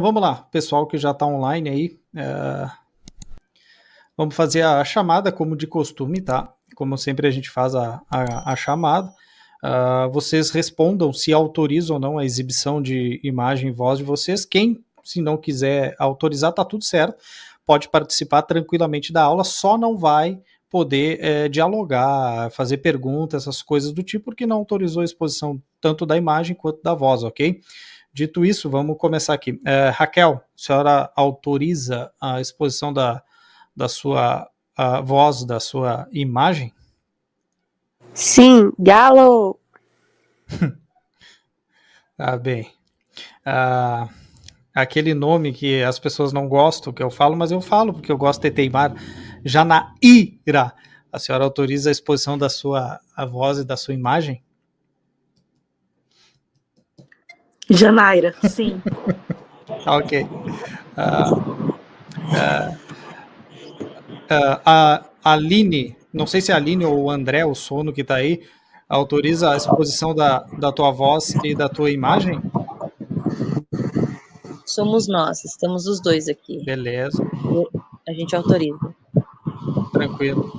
Vamos lá, pessoal que já está online aí, vamos fazer a chamada como de costume, tá? Como sempre a gente faz a chamada. Vocês respondam se autorizam ou não a exibição de imagem e voz de vocês. Quem, se não quiser autorizar, tá tudo certo. Pode participar tranquilamente da aula, só não vai poder dialogar, fazer perguntas, essas coisas do tipo, porque não autorizou a exposição tanto da imagem quanto da voz, ok? Dito isso, vamos começar aqui. Raquel, a senhora autoriza a exposição da sua voz, da sua imagem? Sim, Galo! Tá bem. Aquele nome que as pessoas não gostam que eu falo, mas eu falo porque eu gosto de teimar. Janaíra. A senhora autoriza a exposição da sua voz e da sua imagem? Janaíra, sim. Ok. A Aline, não sei se é a Aline ou o André, o sono que está aí, autoriza a exposição da tua voz e da tua imagem? Somos nós, estamos os dois aqui. Beleza. A gente autoriza. Tranquilo.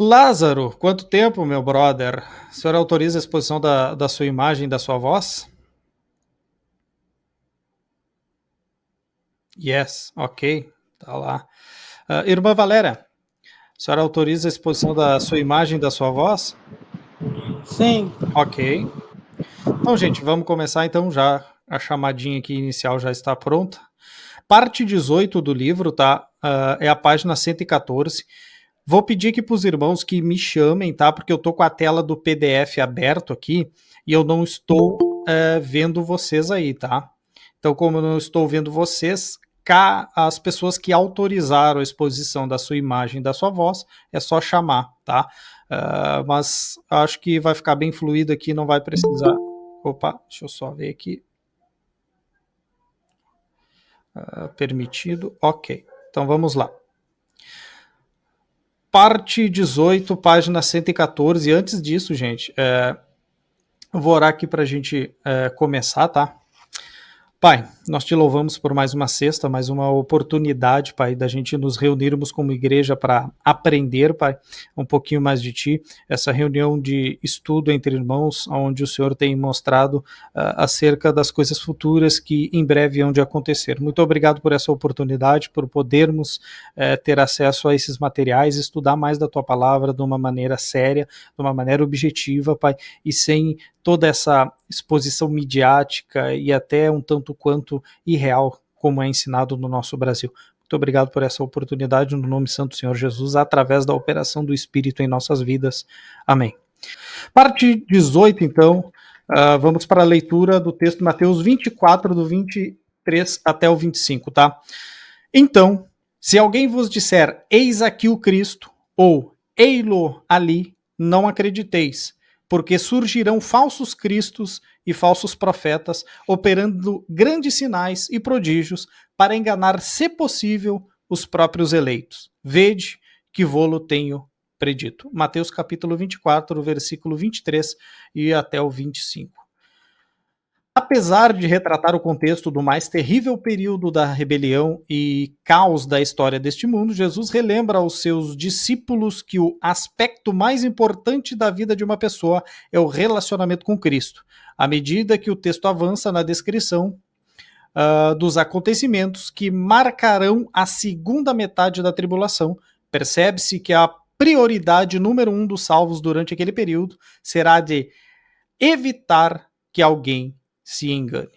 Lázaro, quanto tempo, meu brother? A senhora autoriza a exposição da sua imagem e da sua voz? Yes, ok. Tá lá. Irmã Valéria, a senhora autoriza a exposição da sua imagem e da sua voz? Sim. Ok. Então, gente, vamos começar então já. A chamadinha aqui inicial já está pronta. Parte 18 do livro, tá? É a página 114. Vou pedir aqui para os irmãos que me chamem, tá? Porque eu tô com a tela do PDF aberto aqui e eu não estou vendo vocês aí, tá? Então, como eu não estou vendo vocês, as pessoas que autorizaram a exposição da sua imagem e da sua voz, é só chamar, tá? Mas acho que vai ficar bem fluido aqui, não vai precisar. Opa, deixa eu só ver aqui. Permitido, ok. Então vamos lá. Parte 18, página 114. Antes disso, gente, eu vou orar aqui para a gente começar, tá? Pai, nós te louvamos por mais uma sexta, mais uma oportunidade, Pai, da gente nos reunirmos como igreja para aprender, Pai, um pouquinho mais de Ti. Essa reunião de estudo entre irmãos, onde o Senhor tem mostrado acerca das coisas futuras que em breve hão de acontecer. Muito obrigado por essa oportunidade, por podermos ter acesso a esses materiais, estudar mais da Tua palavra de uma maneira séria, de uma maneira objetiva, Pai, e sem toda essa exposição midiática e até um tanto quanto irreal, como é ensinado no nosso Brasil. Muito obrigado por essa oportunidade, no nome santo do Senhor Jesus, através da operação do Espírito em nossas vidas. Amém. Parte 18, então, vamos para a leitura do texto de Mateus 24, do 23 até o 25, tá? Então, se alguém vos disser, eis aqui o Cristo, ou ei-lo ali, não acrediteis, porque surgirão falsos cristos e falsos profetas, operando grandes sinais e prodígios para enganar, se possível, os próprios eleitos. Vede que vô-lo tenho predito. Mateus capítulo 24, versículo 23 e até o 25. Apesar de retratar o contexto do mais terrível período da rebelião e caos da história deste mundo, Jesus relembra aos seus discípulos que o aspecto mais importante da vida de uma pessoa é o relacionamento com Cristo. À medida que o texto avança na descrição dos acontecimentos que marcarão a segunda metade da tribulação, percebe-se que a prioridade número 1 dos salvos durante aquele período será de evitar que alguém se engane.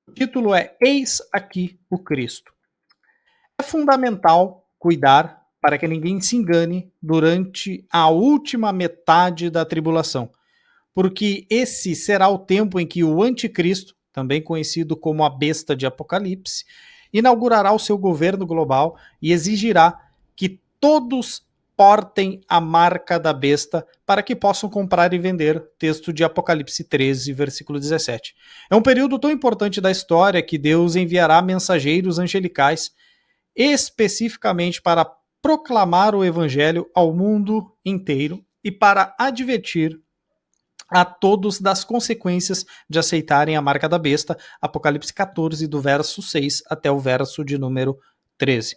O título é Eis aqui o Cristo. É fundamental cuidar para que ninguém se engane durante a última metade da tribulação, porque esse será o tempo em que o anticristo, também conhecido como a besta de Apocalipse, inaugurará o seu governo global e exigirá que todos portem a marca da besta para que possam comprar e vender. Texto de Apocalipse 13, versículo 17. É um período tão importante da história que Deus enviará mensageiros angelicais especificamente para proclamar o evangelho ao mundo inteiro e para advertir a todos das consequências de aceitarem a marca da besta, Apocalipse 14, do verso 6 até o verso de número 13.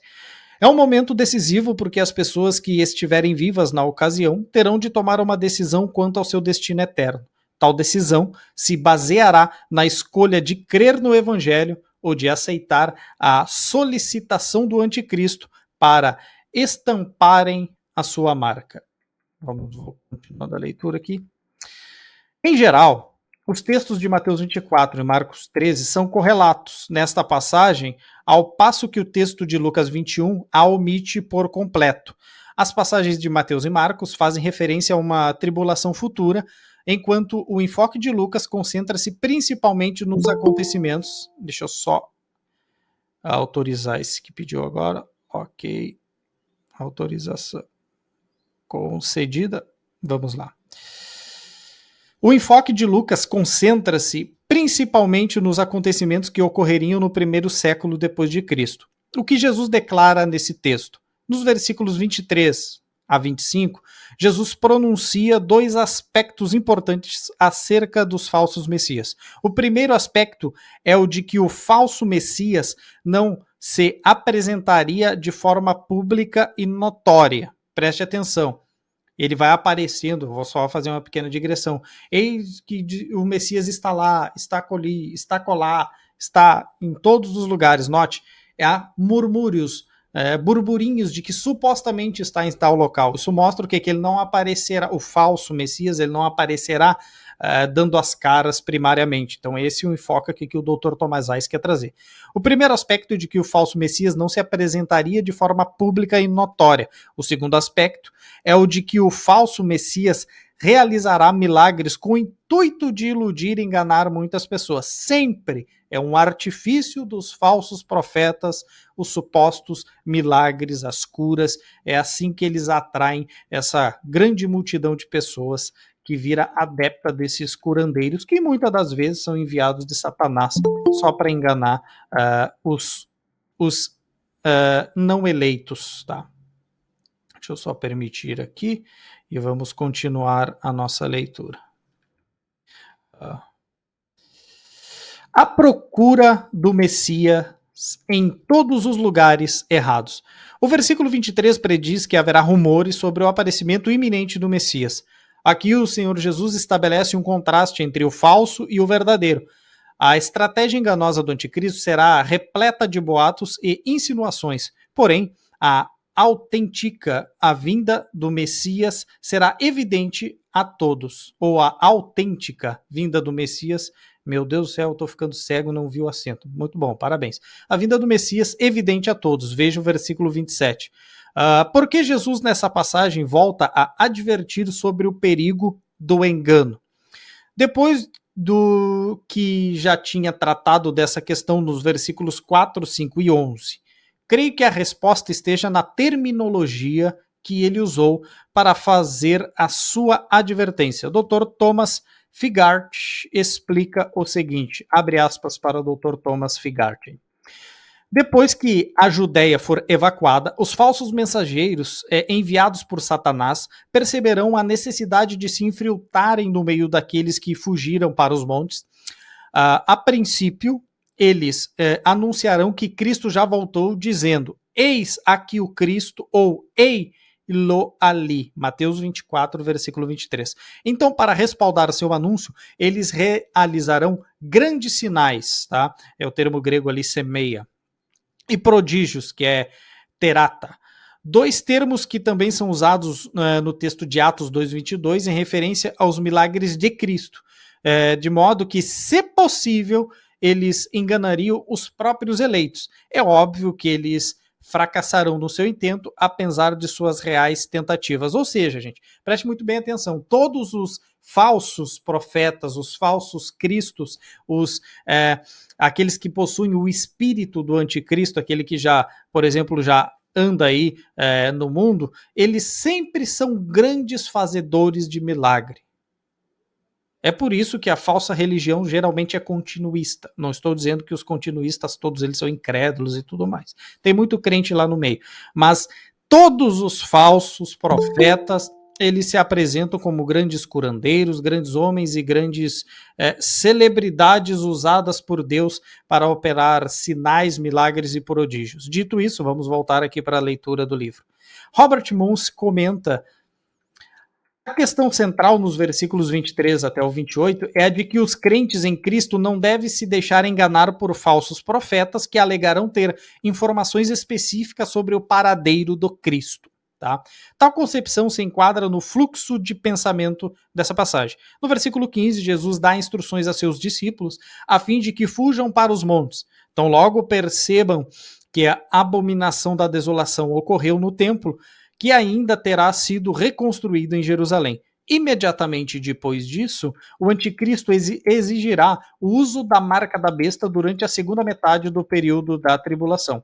É um momento decisivo porque as pessoas que estiverem vivas na ocasião terão de tomar uma decisão quanto ao seu destino eterno. Tal decisão se baseará na escolha de crer no Evangelho ou de aceitar a solicitação do anticristo para estamparem a sua marca. Vou continuando a leitura aqui. Em geral, os textos de Mateus 24 e Marcos 13 são correlatos nesta passagem, ao passo que o texto de Lucas 21 a omite por completo. As passagens de Mateus e Marcos fazem referência a uma tribulação futura, enquanto o enfoque de Lucas concentra-se principalmente nos acontecimentos. Deixa eu só autorizar esse que pediu agora. Ok. Autorização concedida. Vamos lá. O enfoque de Lucas concentra-se principalmente nos acontecimentos que ocorreriam no primeiro século depois de Cristo. O que Jesus declara nesse texto? Nos versículos 23 a 25, Jesus pronuncia dois aspectos importantes acerca dos falsos messias. O primeiro aspecto é o de que o falso messias não se apresentaria de forma pública e notória. Preste atenção. Ele vai aparecendo, vou só fazer uma pequena digressão. Eis que o Messias está lá, está ali, está colar, está em todos os lugares. Note, há murmúrios, burburinhos de que supostamente está em tal local. Isso mostra o quê? Que ele não aparecerá, o falso Messias, ele não aparecerá dando as caras primariamente. Então esse é o enfoque aqui que o Dr. Thomas Reis quer trazer. O primeiro aspecto é de que o falso Messias não se apresentaria de forma pública e notória. O segundo aspecto é o de que o falso Messias realizará milagres com o intuito de iludir e enganar muitas pessoas. Sempre é um artifício dos falsos profetas, os supostos milagres, as curas. É assim que eles atraem essa grande multidão de pessoas que vira adepta desses curandeiros, que muitas das vezes são enviados de Satanás só para enganar os não eleitos. Tá? Deixa eu só permitir aqui e vamos continuar a nossa leitura. A procura do Messias em todos os lugares errados. O versículo 23 prediz que haverá rumores sobre o aparecimento iminente do Messias. Aqui o Senhor Jesus estabelece um contraste entre o falso e o verdadeiro. A estratégia enganosa do anticristo será repleta de boatos e insinuações, porém, a vinda do Messias será evidente a todos, ou a autêntica vinda do Messias. Meu Deus do céu, eu estou ficando cego, não vi o acento. Muito bom, parabéns. A vinda do Messias evidente a todos. Veja o versículo 27. Por que Jesus nessa passagem volta a advertir sobre o perigo do engano? Depois do que já tinha tratado dessa questão nos versículos 4, 5 e 11, creio que a resposta esteja na terminologia que ele usou para fazer a sua advertência. O Dr. Thomas Figart explica o seguinte, abre aspas para o Dr. Thomas Figart. Depois que a Judéia for evacuada, os falsos mensageiros enviados por Satanás perceberão a necessidade de se infiltrarem no meio daqueles que fugiram para os montes. A princípio, eles anunciarão que Cristo já voltou, dizendo, eis aqui o Cristo, ou ei-lo ali. Mateus 24, versículo 23. Então, para respaldar seu anúncio, eles realizarão grandes sinais, tá? É o termo grego ali, semeia. E prodígios, que é terata. Dois termos que também são usados no texto de Atos 2:22 em referência aos milagres de Cristo, de modo que, se possível, eles enganariam os próprios eleitos. É óbvio que eles fracassarão no seu intento, apesar de suas reais tentativas. Ou seja, gente, preste muito bem atenção, todos os falsos profetas, os falsos cristos, aqueles que possuem o espírito do anticristo, aquele que já, por exemplo, já anda aí no mundo, eles sempre são grandes fazedores de milagre. É por isso que a falsa religião geralmente é continuista. Não estou dizendo que os continuistas, todos eles são incrédulos e tudo mais. Tem muito crente lá no meio. Mas todos os falsos profetas, eles se apresentam como grandes curandeiros, grandes homens e grandes celebridades usadas por Deus para operar sinais, milagres e prodígios. Dito isso, vamos voltar aqui para a leitura do livro. Robert Muns comenta: a questão central nos versículos 23 até o 28 é a de que os crentes em Cristo não devem se deixar enganar por falsos profetas que alegarão ter informações específicas sobre o paradeiro do Cristo. Tá? Tal concepção se enquadra no fluxo de pensamento dessa passagem. No versículo 15, Jesus dá instruções a seus discípulos a fim de que fujam para os montes. Então, logo percebam que a abominação da desolação ocorreu no templo, que ainda terá sido reconstruído em Jerusalém. Imediatamente depois disso, o anticristo exigirá o uso da marca da besta durante a segunda metade do período da tribulação.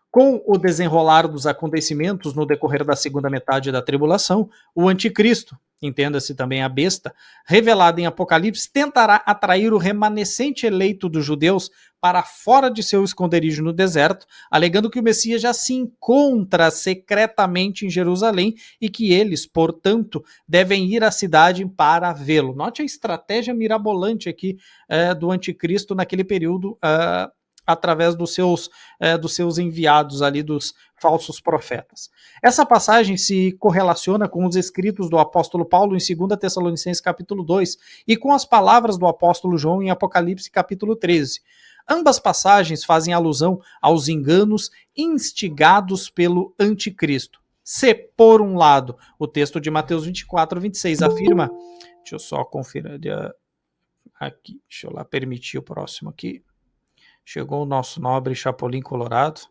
Com o desenrolar dos acontecimentos no decorrer da segunda metade da tribulação, o anticristo, entenda-se também a besta, revelada em Apocalipse, tentará atrair o remanescente eleito dos judeus para fora de seu esconderijo no deserto, alegando que o Messias já se encontra secretamente em Jerusalém e que eles, portanto, devem ir à cidade para vê-lo. Note a estratégia mirabolante aqui do anticristo naquele período, através dos seus enviados ali, dos falsos profetas. Essa passagem se correlaciona com os escritos do apóstolo Paulo em 2 Tessalonicenses capítulo 2 e com as palavras do apóstolo João em Apocalipse capítulo 13. Ambas passagens fazem alusão aos enganos instigados pelo anticristo. Se, por um lado, o texto de Mateus 24, 26 afirma... Deixa eu só conferir aqui, deixa eu lá permitir o próximo aqui. Chegou o nosso nobre Chapolin Colorado.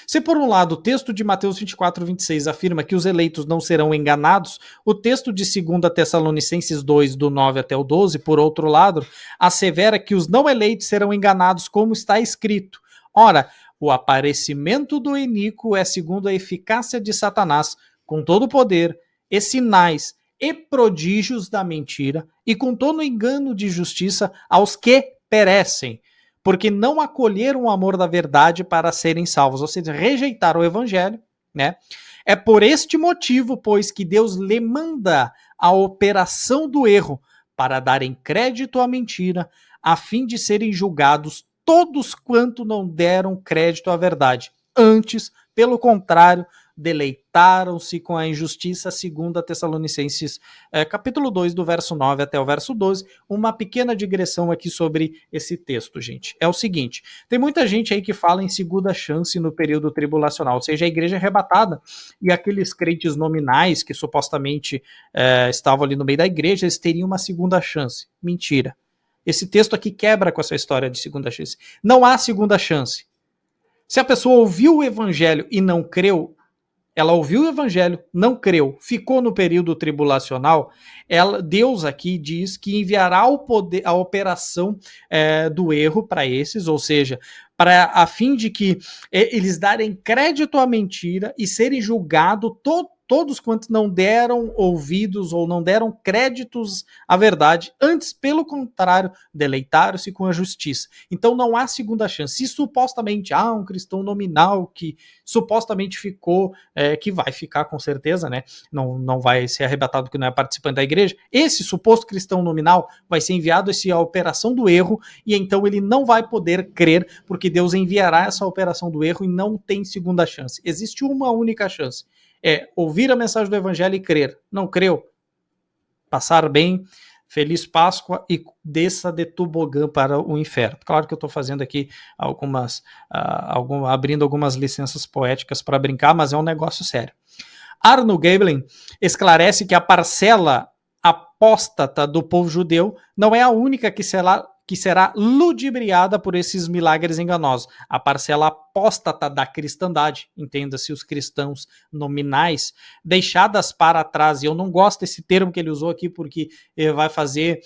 Se por um lado o texto de Mateus 24, 26 afirma que os eleitos não serão enganados, o texto de 2 Tessalonicenses 2, do 9 até o 12, por outro lado, assevera que os não eleitos serão enganados como está escrito. Ora, o aparecimento do iníquo é segundo a eficácia de Satanás, com todo o poder e sinais e prodígios da mentira, e com todo o engano de justiça aos que perecem, porque não acolheram o amor da verdade para serem salvos, ou seja, rejeitaram o evangelho, né? É por este motivo, pois, que Deus lhe manda a operação do erro para darem crédito à mentira, a fim de serem julgados todos quanto não deram crédito à verdade. Antes, pelo contrário, deleitaram-se com a injustiça, 2 Tessalonicenses capítulo 2, do verso 9 até o verso 12. Uma pequena digressão aqui sobre esse texto, gente. É o seguinte, tem muita gente aí que fala em segunda chance no período tribulacional, ou seja, a igreja é arrebatada e aqueles crentes nominais que supostamente estavam ali no meio da igreja, eles teriam uma segunda chance. Mentira. Esse texto aqui quebra com essa história de segunda chance. Não há segunda chance. Se a pessoa ouviu o evangelho e não creu, ela ouviu o evangelho, não creu, ficou no período tribulacional, Deus aqui diz que enviará o poder, a operação do erro para esses, ou seja, a fim de que eles darem crédito à mentira e serem julgados todos quantos não deram ouvidos ou não deram créditos à verdade, antes, pelo contrário, deleitaram-se com a justiça. Então não há segunda chance. Se supostamente há um cristão nominal que supostamente ficou, que vai ficar com certeza, né? Não vai ser arrebatado porque não é participante da igreja, esse suposto cristão nominal vai ser enviado a operação do erro e então ele não vai poder crer, porque Deus enviará essa operação do erro e não tem segunda chance. Existe uma única chance. É ouvir a mensagem do evangelho e crer. Não creu? Passar bem, feliz Páscoa e desça de tobogã para o inferno. Claro que eu estou fazendo aqui abrindo algumas licenças poéticas para brincar, mas é um negócio sério. Arnold Gabelin esclarece que a parcela apóstata do povo judeu não é a única que será ludibriada por esses milagres enganosos. A parcela apóstata da cristandade, entenda-se os cristãos nominais, deixadas para trás, e eu não gosto desse termo que ele usou aqui, porque ele vai fazer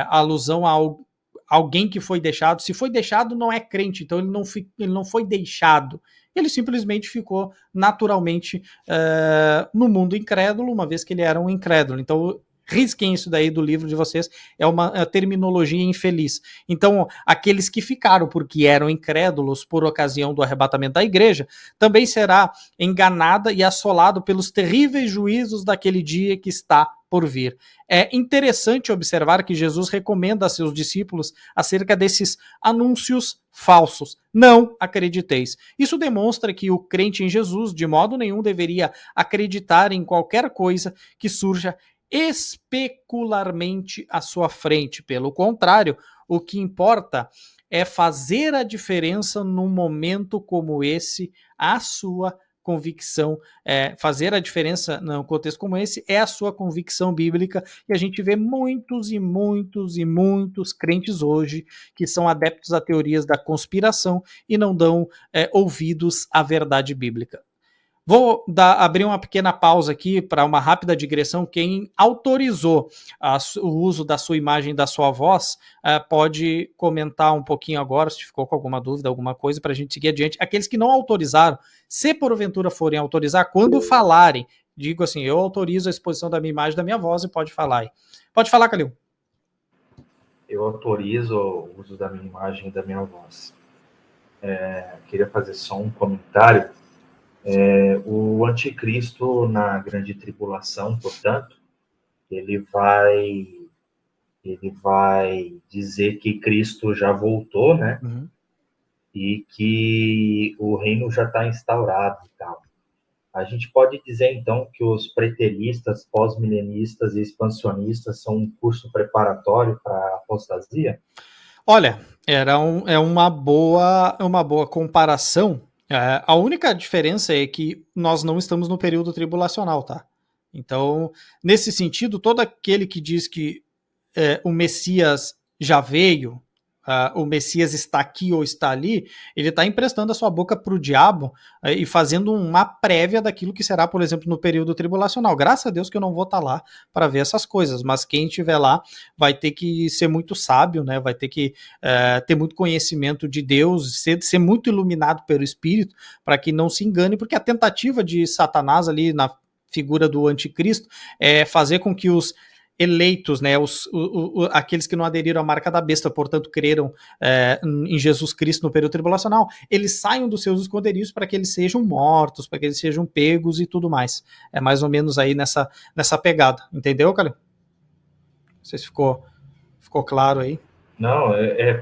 alusão a alguém que foi deixado. Se foi deixado, não é crente, então ele não foi deixado. Ele simplesmente ficou naturalmente no mundo incrédulo, uma vez que ele era um incrédulo. Então, Risquem isso daí do livro de vocês, é uma terminologia infeliz. Então, aqueles que ficaram porque eram incrédulos por ocasião do arrebatamento da igreja, também será enganada e assolado pelos terríveis juízos daquele dia que está por vir. É interessante observar que Jesus recomenda a seus discípulos acerca desses anúncios falsos. Não acrediteis. Isso demonstra que o crente em Jesus, de modo nenhum, deveria acreditar em qualquer coisa que surja especularmente à sua frente. Pelo contrário, o que importa é fazer a diferença num momento como esse, a sua convicção, fazer a diferença num contexto como esse é a sua convicção bíblica, e a gente vê muitos e muitos e muitos crentes hoje que são adeptos a teorias da conspiração e não dão ouvidos à verdade bíblica. Vou abrir uma pequena pausa aqui para uma rápida digressão. Quem autorizou o uso da sua imagem e da sua voz pode comentar um pouquinho agora, se ficou com alguma dúvida, alguma coisa, para a gente seguir adiante. Aqueles que não autorizaram, se porventura forem autorizar, quando falarem, digo assim, eu autorizo a exposição da minha imagem e da minha voz, e pode falar aí. Pode falar, Calil. Eu autorizo o uso da minha imagem e da minha voz. Queria fazer só um comentário. O anticristo na grande tribulação, portanto, ele vai dizer que Cristo já voltou, né? Uhum. E que o reino já está instaurado e tal. A gente pode dizer, então, que os preteristas, pós-milenistas e expansionistas são um curso preparatório para a apostasia? Olha, é uma boa comparação. A única diferença é que nós não estamos no período tribulacional, tá? Então, nesse sentido, todo aquele que diz que o Messias já veio, o Messias está aqui ou está ali, ele está emprestando a sua boca para o diabo e fazendo uma prévia daquilo que será, por exemplo, no período tribulacional. Graças a Deus que eu não vou estar lá para ver essas coisas, mas quem estiver lá vai ter que ser muito sábio, né? Vai ter que ter muito conhecimento de Deus, ser muito iluminado pelo Espírito, para que não se engane, porque a tentativa de Satanás ali na figura do anticristo é fazer com que os eleitos, né, aqueles que não aderiram à marca da besta, portanto creram em Jesus Cristo no período tribulacional, eles saiam dos seus esconderijos para que eles sejam mortos, para que eles sejam pegos e tudo mais. É mais ou menos aí nessa pegada. Entendeu, Calil? Não sei se ficou claro aí. Não,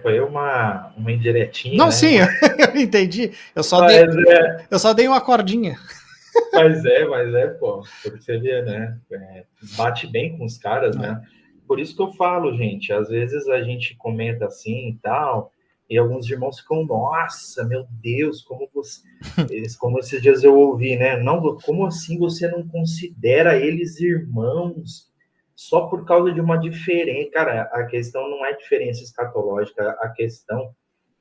foi uma indiretinha. Não, né? sim, eu entendi. Eu só dei uma cordinha. Mas pô, porque você vê, né? Bate bem com os caras, né? Por isso que eu falo, gente, às vezes a gente comenta assim e tal, e alguns irmãos ficam, nossa, meu Deus, como esses dias eu ouvi, né? Não, como assim você não considera eles irmãos só por causa de uma diferença? Cara, a questão não é diferença escatológica, a questão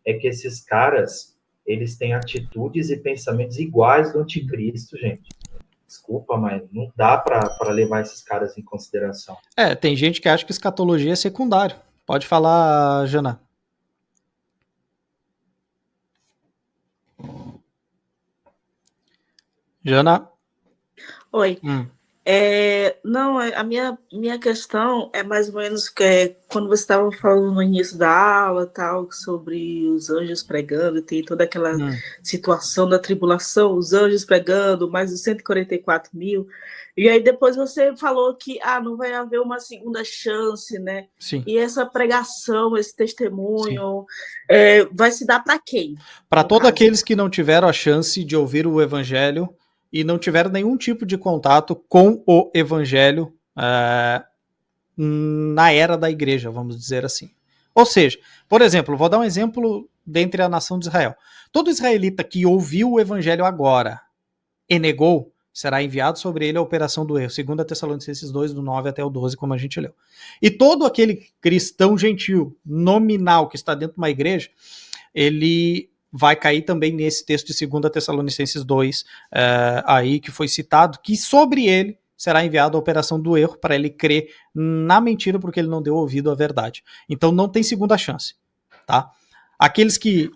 é que esses caras, eles têm atitudes e pensamentos iguais do anticristo, gente. Desculpa, mas não dá para levar esses caras em consideração. Tem gente que acha que escatologia é secundário. Pode falar, Jana. Jana? Oi. Não, a minha questão é mais ou menos quando você estava falando no início da aula, tal, sobre os anjos pregando, tem toda aquela situação da tribulação, os anjos pregando, mais os 144 mil, e aí depois você falou que não vai haver uma segunda chance, né? Sim. E essa pregação, esse testemunho, vai se dar para quem? Para todos aqueles que não tiveram a chance de ouvir o evangelho e não tiveram nenhum tipo de contato com o evangelho na era da igreja, vamos dizer assim. Ou seja, por exemplo, vou dar um exemplo dentre a nação de Israel. Todo israelita que ouviu o evangelho agora e negou, será enviado sobre ele a operação do erro. 2 Tessalonicenses 2, do 9 até o 12, como a gente leu. E todo aquele cristão gentil, nominal, que está dentro de uma igreja, ele vai cair também nesse texto de 2 Tessalonicenses 2, aí que foi citado, que sobre ele será enviada a operação do erro para ele crer na mentira porque ele não deu ouvido à verdade. Então não tem segunda chance, tá? Aqueles que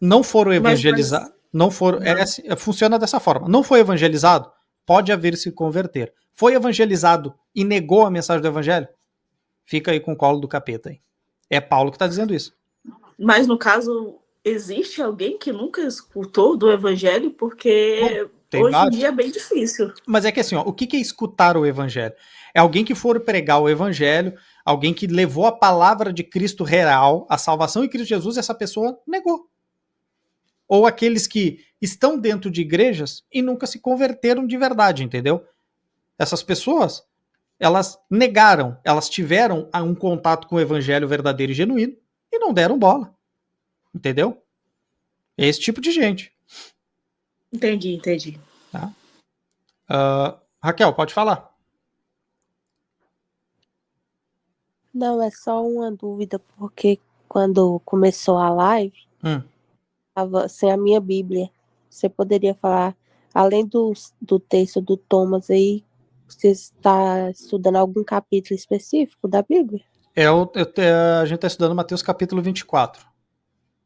não foram evangelizados, não foram, funciona dessa forma. Não foi evangelizado, pode haver se converter. Foi evangelizado e negou a mensagem do evangelho? Fica aí com o colo do capeta aí. É Paulo que está dizendo isso. Mas, no caso, existe alguém que nunca escutou do evangelho? Porque hoje em dia é bem difícil. Mas é que assim, ó, o que é escutar o evangelho? É alguém que for pregar o evangelho, alguém que levou a palavra de Cristo real, a salvação em Cristo Jesus, e essa pessoa negou. Ou aqueles que estão dentro de igrejas e nunca se converteram de verdade, entendeu? Essas pessoas, elas negaram, elas tiveram um contato com o evangelho verdadeiro e genuíno e não deram bola. Entendeu? É esse tipo de gente. Entendi. Tá? Raquel, pode falar. Não, é só uma dúvida, porque quando começou a live, estava sem a minha Bíblia. Você poderia falar, além do texto do Thomas aí, você está estudando algum capítulo específico da Bíblia? A gente está estudando Mateus capítulo 24.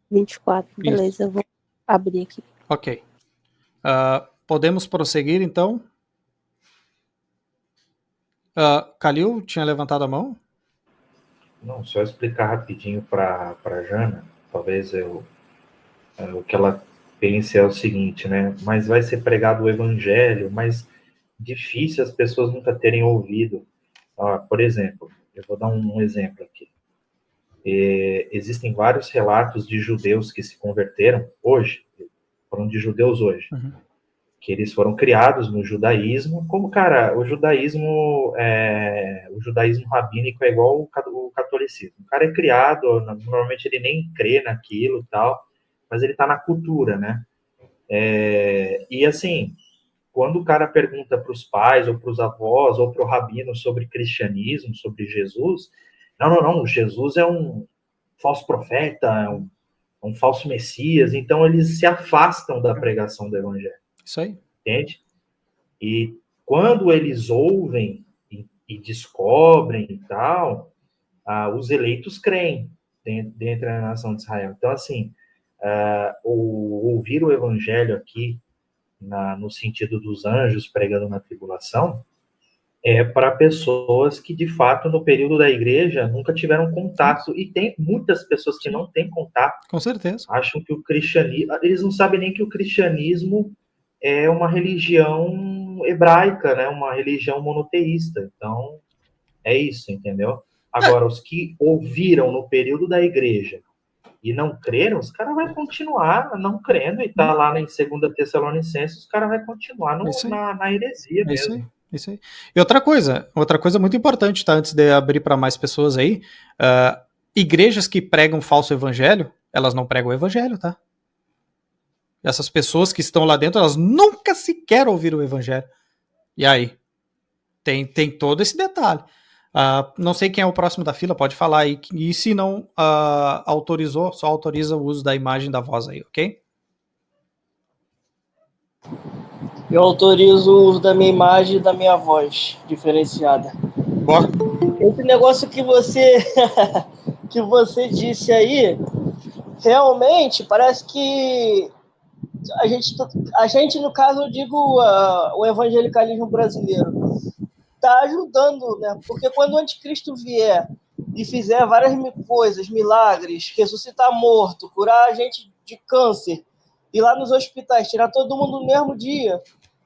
24, beleza, Isso. eu vou abrir aqui. Ok. Podemos prosseguir, então? Calil tinha levantado a mão? Não, só explicar rapidinho para a Jana, talvez o que ela pense é o seguinte, né? Mas vai ser pregado o evangelho, mas difícil as pessoas nunca terem ouvido. Por exemplo, eu vou dar um exemplo aqui. Existem vários relatos de judeus que se converteram hoje, falando de judeus hoje, que eles foram criados no judaísmo, como, cara, o judaísmo rabínico é igual o catolicismo. O cara é criado, normalmente ele nem crê naquilo e tal, mas ele tá na cultura, né? E assim, quando o cara pergunta para os pais, ou para os avós, ou para o rabino sobre cristianismo, sobre Jesus, não, Jesus é um falso profeta, é um falso messias, então eles se afastam da pregação do evangelho. Isso aí. Entende? E quando eles ouvem e descobrem e tal, os eleitos creem dentro da nação de Israel. Então, assim, ouvir o evangelho aqui, no sentido dos anjos pregando na tribulação, é para pessoas que, de fato, no período da igreja, nunca tiveram contato. E tem muitas pessoas que não têm contato. Com certeza. Acham que o cristianismo... Eles não sabem nem que o cristianismo é uma religião hebraica, né? Uma religião monoteísta. Então, é isso, entendeu? Agora, os que ouviram no período da igreja e não creram, os caras vão continuar não crendo, e tá lá em 2 Tessalonicenses, os caras vão continuar na heresia mesmo. Isso aí. E outra coisa muito importante, tá? Antes de abrir para mais pessoas aí, igrejas que pregam falso evangelho, elas não pregam o evangelho, tá? Essas pessoas que estão lá dentro, elas nunca sequer ouviram o evangelho. E aí? Tem todo esse detalhe. Não sei quem é o próximo da fila, pode falar aí. E se não autorizou, só autoriza o uso da imagem da voz aí, ok? Eu autorizo o uso da minha imagem e da minha voz diferenciada. Bora. Esse negócio que você que você disse aí, realmente parece que a gente, no caso, eu digo o evangelicalismo brasileiro, está ajudando, né? Porque quando o anticristo vier e fizer várias coisas, milagres, ressuscitar morto, curar a gente de câncer, ir lá nos hospitais, tirar todo mundo no mesmo dia,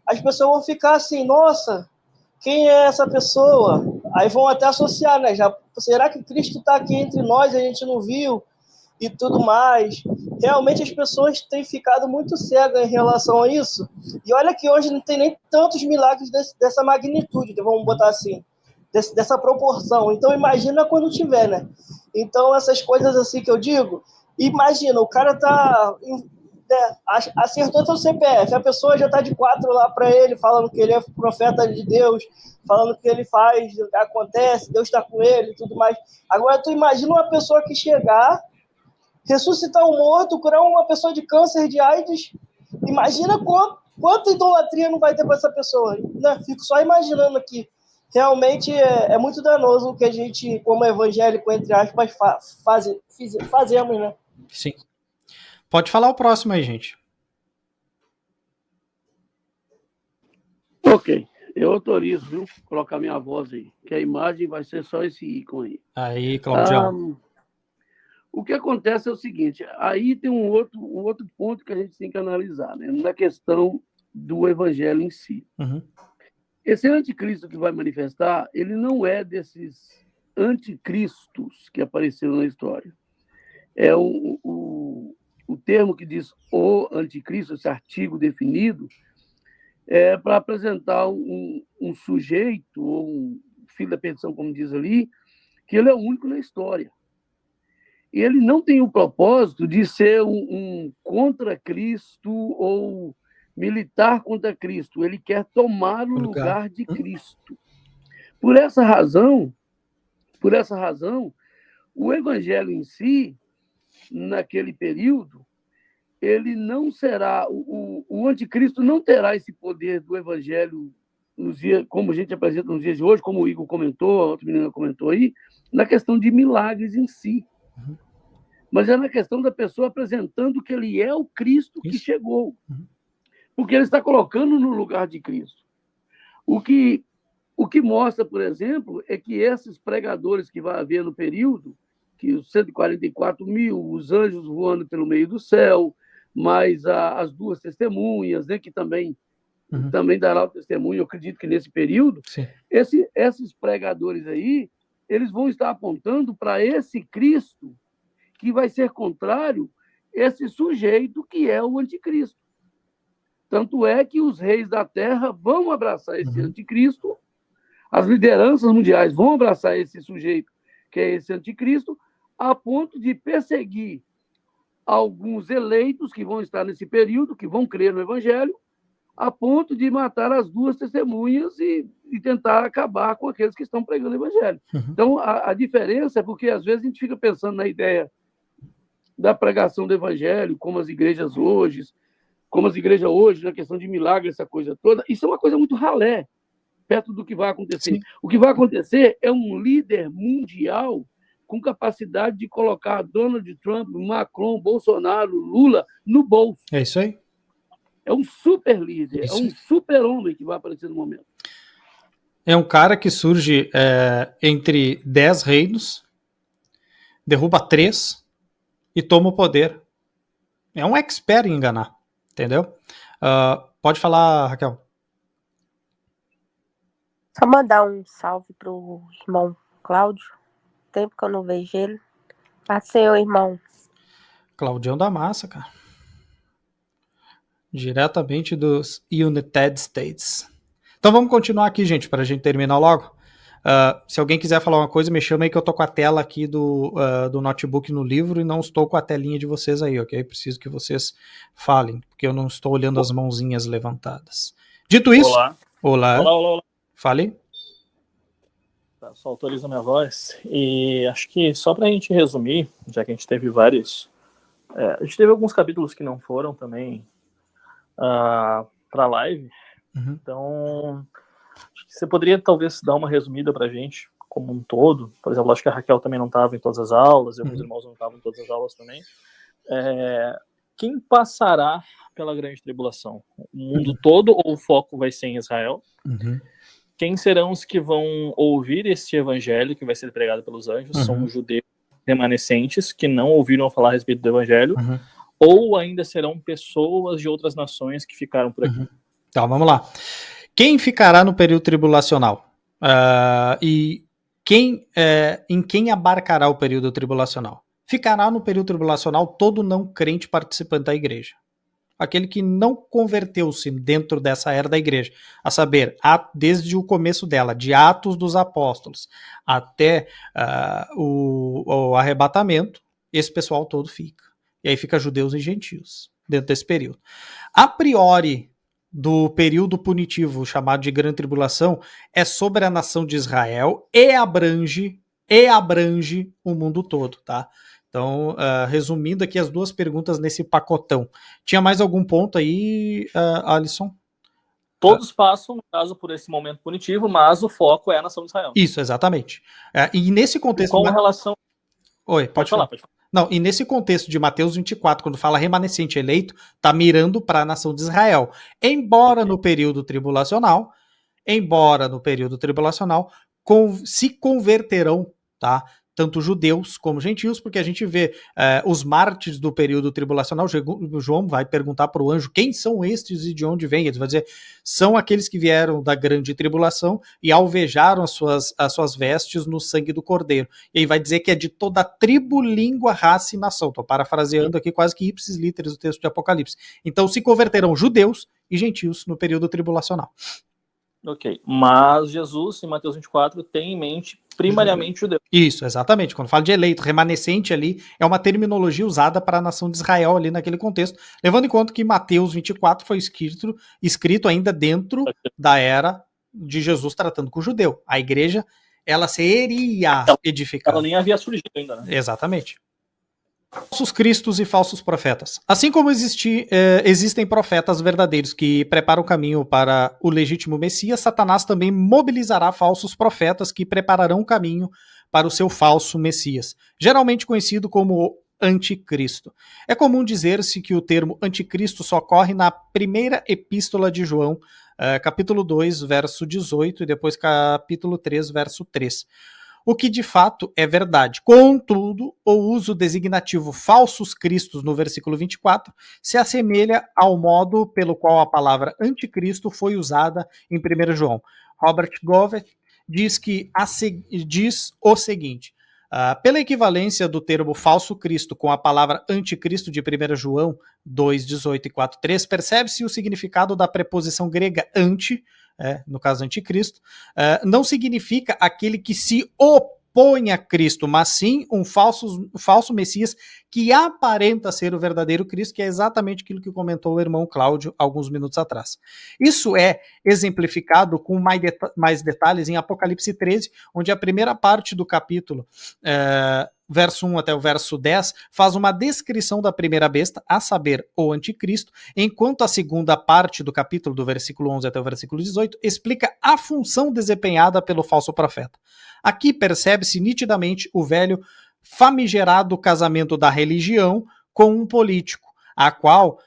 as pessoas vão ficar assim, nossa, quem é essa pessoa? Aí vão até associar, né? Será que Cristo está aqui entre nós e a gente não viu? E tudo mais. Realmente as pessoas têm ficado muito cegas em relação a isso. E olha que hoje não tem nem tantos milagres dessa magnitude, vamos botar assim, dessa proporção. Então imagina quando tiver, né? Então essas coisas assim que eu digo, imagina, o cara tá... acertou seu CPF, a pessoa já tá de 4 lá para ele, falando que ele é profeta de Deus, falando que ele faz, acontece, Deus está com ele e tudo mais. Agora tu imagina uma pessoa que chegar, ressuscitar um morto, curar uma pessoa de câncer, de AIDS, imagina quanta idolatria não vai ter para essa pessoa, né? Fico só imaginando aqui. Realmente é muito danoso o que a gente, como evangélico, entre aspas, fazemos, né? Sim. Pode falar o próximo aí, gente. Ok, eu autorizo, viu? Colocar minha voz aí, que a imagem vai ser só esse ícone aí. Aí, Claudião. O que acontece é o seguinte, aí tem um outro ponto que a gente tem que analisar, né? Na questão do evangelho em si. Uhum. Esse anticristo que vai manifestar, ele não é desses anticristos que apareceram na história. É o termo que diz o anticristo, esse artigo definido, é para apresentar um sujeito, ou um filho da perdição, como diz ali, que ele é o único na história. E ele não tem o propósito de ser um contra Cristo ou militar contra Cristo. Ele quer tomar o lugar de Cristo. Por essa razão, o evangelho em si, naquele período, ele não será, o anticristo não terá esse poder do evangelho nos dias, como a gente apresenta nos dias de hoje, como o Igor comentou, a outra menina comentou aí, na questão de milagres em si. Uhum. Mas é na questão da pessoa apresentando que ele é o Cristo que chegou. Uhum. Porque ele está colocando no lugar de Cristo. O que mostra, por exemplo, é que esses pregadores que vai haver no período, que os 144 mil, os anjos voando pelo meio do céu, mais as duas testemunhas, né, que também dará o testemunho, eu acredito que nesse período, esses pregadores aí, eles vão estar apontando para esse Cristo que vai ser contrário a esse sujeito que é o anticristo. Tanto é que os reis da terra vão abraçar esse anticristo, as lideranças mundiais vão abraçar esse sujeito que é esse anticristo, a ponto de perseguir alguns eleitos que vão estar nesse período, que vão crer no evangelho, a ponto de matar as duas testemunhas e tentar acabar com aqueles que estão pregando o evangelho. Então, a diferença é porque, às vezes, a gente fica pensando na ideia da pregação do evangelho, como as igrejas hoje, na questão de milagre, essa coisa toda. Isso é uma coisa muito ralé, perto do que vai acontecer. Sim. O que vai acontecer é um líder mundial com capacidade de colocar Donald Trump, Macron, Bolsonaro, Lula no bolso. É isso aí. É um super líder, é um super homem que vai aparecer no momento. É um cara que surge entre 10 reinos, derruba 3 e toma o poder. É um expert em enganar, entendeu? Pode falar, Raquel. Só mandar um salve pro irmão Cláudio. Tempo que eu não vejo ele. Passei, irmão. Claudião da Massa, cara. Diretamente dos United States. Então vamos continuar aqui, gente, para a gente terminar logo. Se alguém quiser falar uma coisa, me chama aí que eu tô com a tela aqui do notebook no livro e não estou com a telinha de vocês aí, ok? Preciso que vocês falem, porque eu não estou olhando as mãozinhas levantadas. Dito isso... Olá. Fale. Tá, só autoriza minha voz. E acho que só pra gente resumir, já que a gente teve vários... a gente teve alguns capítulos que não foram também pra live. Então, acho que você poderia talvez dar uma resumida pra gente como um todo. Por exemplo, acho que a Raquel também não estava em todas as aulas, e alguns irmãos não estavam em todas as aulas também. Quem passará pela grande tribulação? O mundo todo ou o foco vai ser em Israel? Quem serão os que vão ouvir este evangelho que vai ser pregado pelos anjos? São os judeus remanescentes que não ouviram falar a respeito do evangelho, ou ainda serão pessoas de outras nações que ficaram por aqui? Então, vamos lá. Quem ficará no período tribulacional? E em quem abarcará o período tribulacional? Ficará no período tribulacional todo não crente participante da igreja. Aquele que não converteu-se dentro dessa era da igreja, a saber, desde o começo dela, de Atos dos Apóstolos até o arrebatamento, esse pessoal todo fica. E aí fica judeus e gentios dentro desse período. A priori do período punitivo chamado de Grande Tribulação é sobre a nação de Israel e abrange o mundo todo, tá? Então, resumindo aqui as duas perguntas nesse pacotão. Tinha mais algum ponto aí, Alisson? Todos passam, no caso, por esse momento punitivo, mas o foco é a nação de Israel. Isso, exatamente. E nesse contexto... E com relação... Oi, pode falar. Não, e nesse contexto de Mateus 24, quando fala remanescente eleito, está mirando para a nação de Israel. Embora no período tribulacional, embora no período tribulacional se converterão, tá? Tanto judeus como gentios, porque a gente vê os mártires do período tribulacional. João vai perguntar para o anjo quem são estes e de onde vêm. Ele vai dizer, são aqueles que vieram da grande tribulação e alvejaram as suas vestes no sangue do cordeiro. E aí vai dizer que é de toda tribo, língua, raça e nação. Estou parafraseando aqui quase que ipsis literis o texto de Apocalipse. Então se converterão judeus e gentios no período tribulacional. Ok, mas Jesus, em Mateus 24, tem em mente primariamente judeu. Isso, exatamente. Quando fala de eleito, remanescente ali, é uma terminologia usada para a nação de Israel ali naquele contexto, levando em conta que Mateus 24 foi escrito ainda dentro da era de Jesus tratando com o judeu. A igreja, ela seria edificada. Ela nem havia surgido ainda, né? Exatamente. Falsos cristos e falsos profetas. Assim como existem profetas verdadeiros que preparam o caminho para o legítimo Messias, Satanás também mobilizará falsos profetas que prepararão o caminho para o seu falso Messias, geralmente conhecido como anticristo. É comum dizer-se que o termo anticristo só ocorre na primeira epístola de João, capítulo 2, verso 18, e depois capítulo 3, verso 3. O que de fato é verdade. Contudo, o uso designativo falsos cristos no versículo 24 se assemelha ao modo pelo qual a palavra anticristo foi usada em 1 João. Robert Govett diz o seguinte: pela equivalência do termo falso Cristo com a palavra anticristo de 1 João 2, 18 e 4, 3, percebe-se o significado da preposição grega anti, no caso anticristo, não significa aquele que se opõe a Cristo, mas sim um falso Messias que aparenta ser o verdadeiro Cristo, que é exatamente aquilo que comentou o irmão Cláudio alguns minutos atrás. Isso é exemplificado com mais detalhes em Apocalipse 13, onde a primeira parte do capítulo, verso 1 até o verso 10, faz uma descrição da primeira besta, a saber, o anticristo, enquanto a segunda parte do capítulo, do versículo 11 até o versículo 18, explica a função desempenhada pelo falso profeta. Aqui percebe-se nitidamente o velho famigerado casamento da religião com um político, a qual,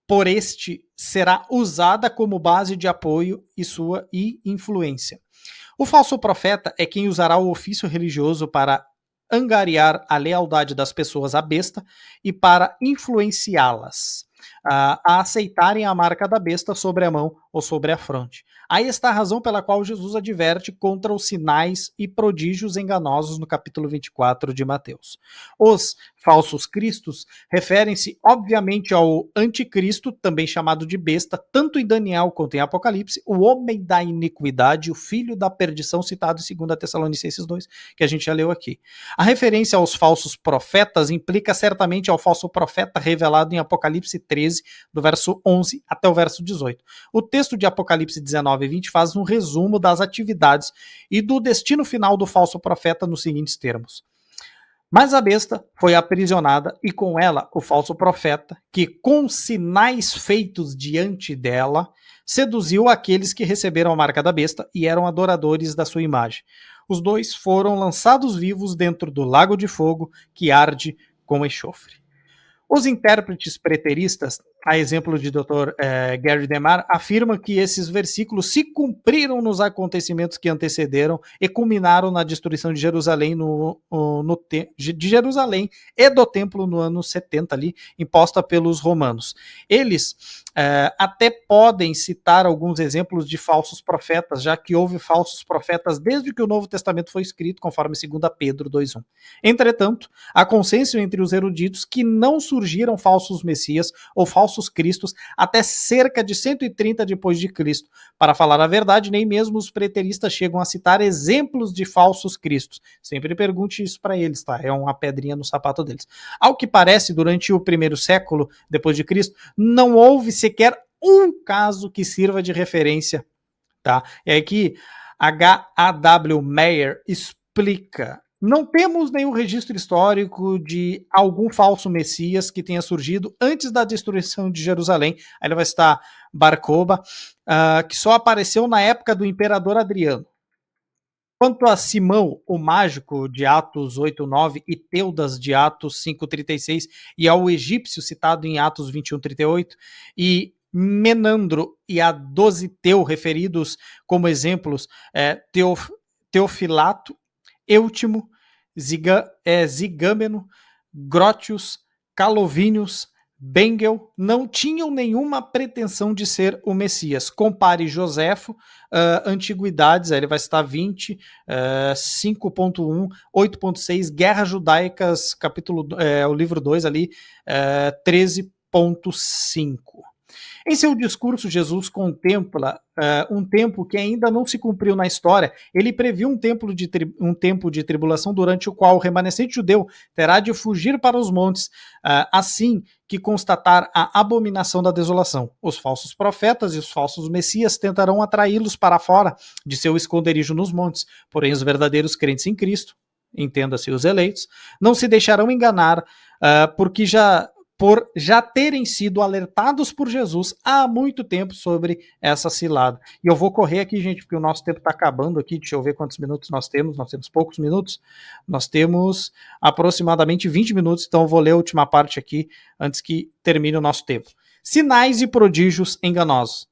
por este, será usada como base de apoio e sua influência. O falso profeta é quem usará o ofício religioso para angariar a lealdade das pessoas à besta e para influenciá-las a aceitarem a marca da besta sobre a mão ou sobre a fronte. Aí está a razão pela qual Jesus adverte contra os sinais e prodígios enganosos no capítulo 24 de Mateus. Os falsos cristos referem-se, obviamente, ao anticristo, também chamado de besta, tanto em Daniel quanto em Apocalipse, o homem da iniquidade, o filho da perdição, citado em 2 Tessalonicenses 2, que a gente já leu aqui. A referência aos falsos profetas implica certamente ao falso profeta revelado em Apocalipse 13, do verso 11 até o verso 18. O texto de Apocalipse 19 e 20 faz um resumo das atividades e do destino final do falso profeta nos seguintes termos. Mas a besta foi aprisionada e com ela o falso profeta, que com sinais feitos diante dela, seduziu aqueles que receberam a marca da besta e eram adoradores da sua imagem. Os dois foram lançados vivos dentro do lago de fogo que arde com enxofre. Os intérpretes preteristas, a exemplo de Dr. Gary DeMar, afirmam que esses versículos se cumpriram nos acontecimentos que antecederam e culminaram na destruição de Jerusalém, de Jerusalém e do templo no ano 70, ali, imposta pelos romanos. Eles até podem citar alguns exemplos de falsos profetas, já que houve falsos profetas desde que o Novo Testamento foi escrito, conforme 2 Pedro 2:1. Entretanto, há consenso entre os eruditos que não surgiram falsos messias ou falsos cristos até cerca de 130 depois de Cristo. Para falar a verdade, nem mesmo os preteristas chegam a citar exemplos de falsos cristos. Sempre pergunte isso para eles, tá? É uma pedrinha no sapato deles. Ao que parece, durante o primeiro século depois de Cristo, não houve sequer um caso que sirva de referência, tá? É aqui H.A.W. Meyer explica: não temos nenhum registro histórico de algum falso messias que tenha surgido antes da destruição de Jerusalém. Aí ele vai citar Bar Kokhba, que só apareceu na época do imperador Adriano. Quanto a Simão, o mágico, de Atos 8:9, e Teudas, de Atos 5:36, e ao egípcio, citado em Atos 21:38, e Menandro e a Dositeu, referidos como exemplos, Teofilato, Eutimo, Zigâmeno, Grótius, Calovínios, Bengel, não tinham nenhuma pretensão de ser o Messias. Compare Joséfo, Antiguidades, aí ele vai citar 20, 5.1, 8.6, Guerras Judaicas, o livro 2 ali, 13.5. Em seu discurso, Jesus contempla um tempo que ainda não se cumpriu na história. Ele previu um tempo de tribulação durante o qual o remanescente judeu terá de fugir para os montes, assim que constatar a abominação da desolação. Os falsos profetas e os falsos messias tentarão atraí-los para fora de seu esconderijo nos montes, porém os verdadeiros crentes em Cristo, entenda-se os eleitos, não se deixarão enganar, por já terem sido alertados por Jesus há muito tempo sobre essa cilada. E eu vou correr aqui, gente, porque o nosso tempo está acabando aqui. Deixa eu ver quantos minutos nós temos. Nós temos poucos minutos. Nós temos aproximadamente 20 minutos, então eu vou ler a última parte aqui antes que termine o nosso tempo. Sinais e prodígios enganosos.